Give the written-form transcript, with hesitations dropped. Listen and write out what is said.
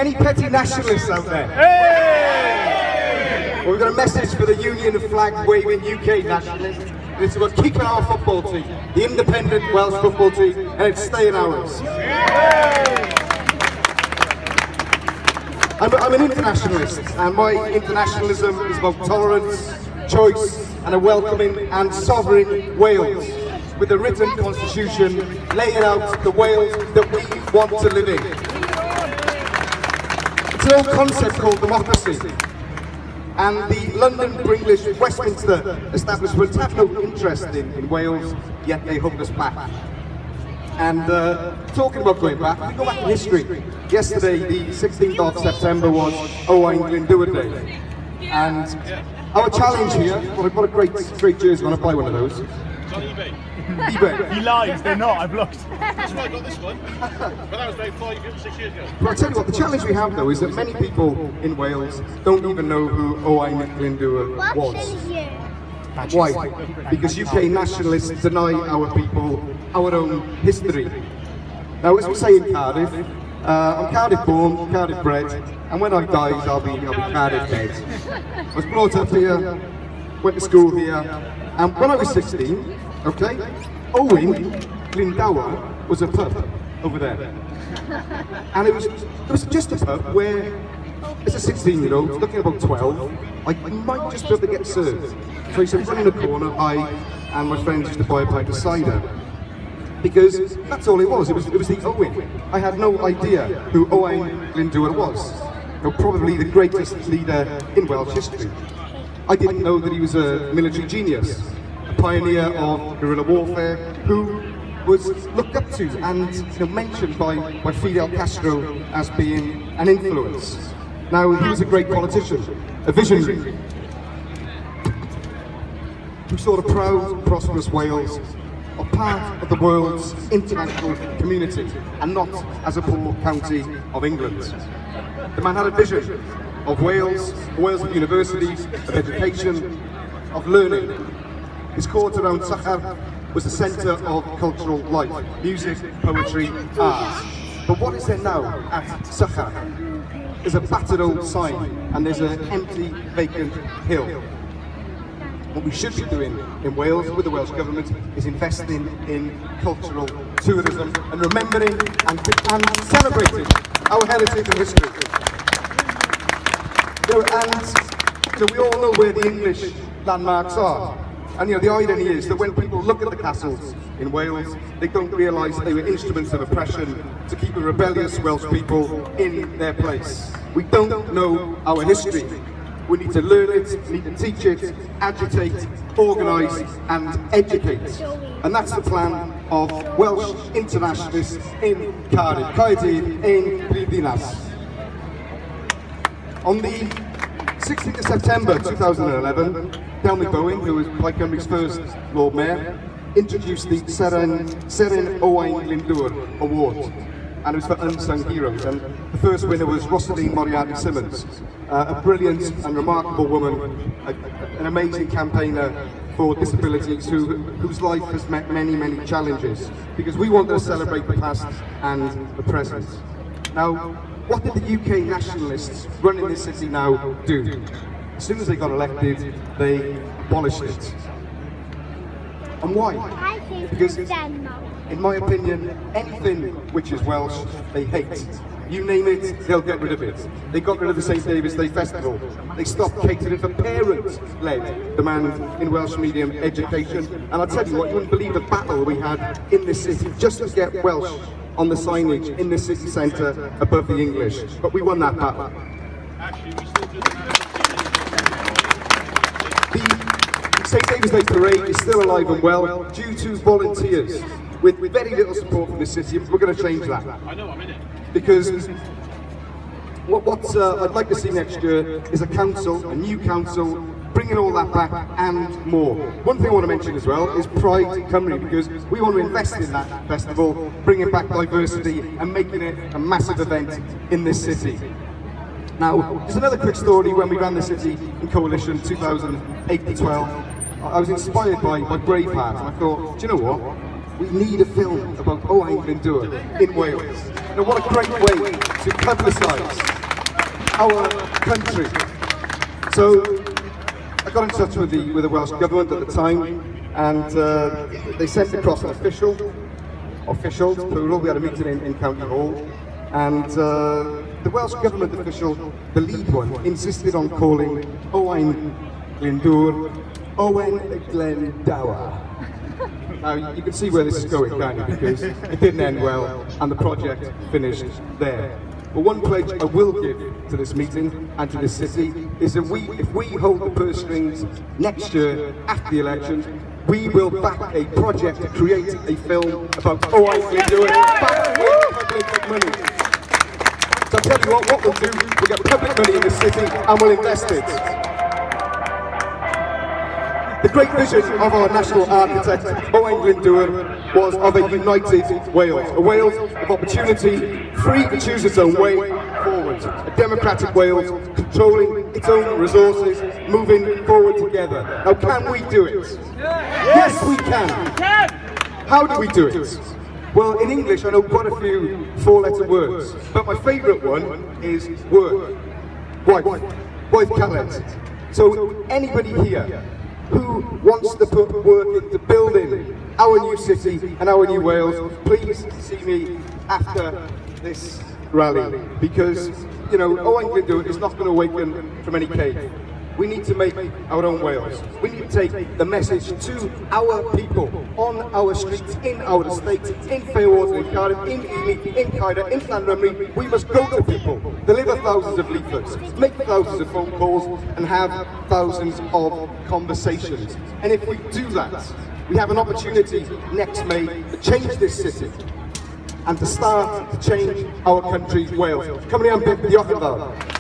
Any petty nationalists out there? Hey! Well, we've got a message for the Union of Flag-waving UK nationalists. It's about keeping our football team, the independent Welsh football team, and it's staying ours. I'm an internationalist, and my internationalism is about tolerance, choice, and a welcoming and sovereign Wales, with a written constitution laying out the Wales that we want to live in. It's an old concept called democracy, and the London, English, Westminster establishments have no interest in Wales, yet they hold us back. And talking about going back, we go back in history. Yesterday, the 16th of September, was Owain Glyndwr Day. And our challenge here, well, I've got a great jersey, I want to buy one of those. It's on eBay. eBay. He lies, they're not, I've looked. That's why I got this one. But that was about 6 years ago. But I'll tell you what, the challenge we have though is that many people in Wales don't even know who Owain Glyndwr was. Why? Because UK nationalists deny our people our own history. Now, as we say in Cardiff, I'm Cardiff born, Cardiff bred, and when I die, I'll be Cardiff dead. I was brought up here, went to school here, and when I was 16, okay, Owain Glyndwr was a pub over there. And it was just a pub where, as a 16-year-old, looking about 12, I might just be able to get served. So he said, run in a corner, I and my friends used to buy a pint of cider. Because that's all it was the Owain. I had no idea who Owain Glyndwr was. You know, probably the greatest leader in Welsh history. I didn't know that he was a military genius, a pioneer of guerrilla warfare, who was looked up to and mentioned by Fidel Castro as being an influence. Now, he was a great politician, a visionary, who saw the proud, prosperous Wales a part of the world's international community and not as a poor county of England. The man had a vision of Wales of universities, of education, of learning. His court around Sycharth was the centre of cultural life, music, poetry, art. But what is there now at Sycharth? There's a battered old sign and there's an empty, vacant hill. What we should be doing in Wales with the Welsh Government is investing in cultural tourism and remembering and celebrating our heritage and history. We all know where the English landmarks are. And the irony is that when people look at the castles in Wales, they don't realise they were instruments of oppression to keep the rebellious Welsh people in their place. We don't know our history. We need to learn it, we need to teach it, agitate, organise and educate. And that's the plan of Welsh internationalists in Cardiff, Caerdydd ein Brifddinas. On the 16th of September 2011, Delmy Bowen, who was Plaid Cymru's first Lord Mayor, introduced the Seren Owain Glyndwr Award. And it was for unsung heroes, and the first winner was Rosaline Moriarty Simmons, a brilliant and remarkable woman, an amazing campaigner for disabilities whose life has met many, many challenges, because we want to celebrate the past and the present. Now, what did the UK nationalists running this city now do? As soon as they got elected, they abolished it. And why? Because, in my opinion, anything which is Welsh, they hate. You name it, they'll get rid of it. They got rid of the St David's Day Festival. They stopped catering for parent-led demand in Welsh medium education. And I'll tell you what, you wouldn't believe the battle we had in this city just to get Welsh on the signage in the city centre above the English. But we won that battle. The St David's Day Parade is still alive and well due to volunteers. With very little support from the city. We're going to change that. I know, I'm in it. Because what I'd like to see next year is a new council, bringing all that back and more. One thing I want to mention as well is Pride Cymru, because we want to invest in that festival, bringing back diversity and making it a massive event in this city. Now, there's another quick story. When we ran the city in coalition 2008 to 12, I was inspired by Braveheart, and I thought, do you know what? We need a film about Owain Glyndwr in Wales. Now what a great way to publicise our country. So I got in touch with the Welsh Government at the time, and they sent across an officials, plural. We had a meeting in County Hall, and the Welsh Government official, the lead one, insisted on calling Owain Glyndwr Owain Glyndwr. Now you can see where this is going, can't you? Because it didn't end well, and the project finished there. But one pledge I will give to this meeting and to this city is that if we hold the purse strings next year after the election, we will back a project to create a film about Owain Glyndwr backed with public money. So I'll tell you what we'll do, we'll get public money in the city and we'll invest it. The great vision of our national architect, Owain Glyndwr, was of a united Wales. A Wales of opportunity, free to choose its own way forward. A democratic Wales, controlling its own resources, moving forward together. Now can we do it? Yes, we can. How do we do it? Well, in English I know quite a few four-letter words, but my favourite one is work. Wife calent. So anybody here who wants to put work into building our new city and our new Wales, please see me after this rally, because, you know, Owain Glyndwr is not going to awaken from any cave. We need to make our own Wales. We need to take the message to our people, on our streets, in our estates, in Fairwater, in Cardiff, in Ely, in Caerdydd, in Llanrymni. We must go to people, deliver thousands of leaflets, make thousands of phone calls, and have thousands of conversations. And if we do that, we have an opportunity next May to change this city and to start to change our country, Wales. Cymru am byth, diolch yn fawr.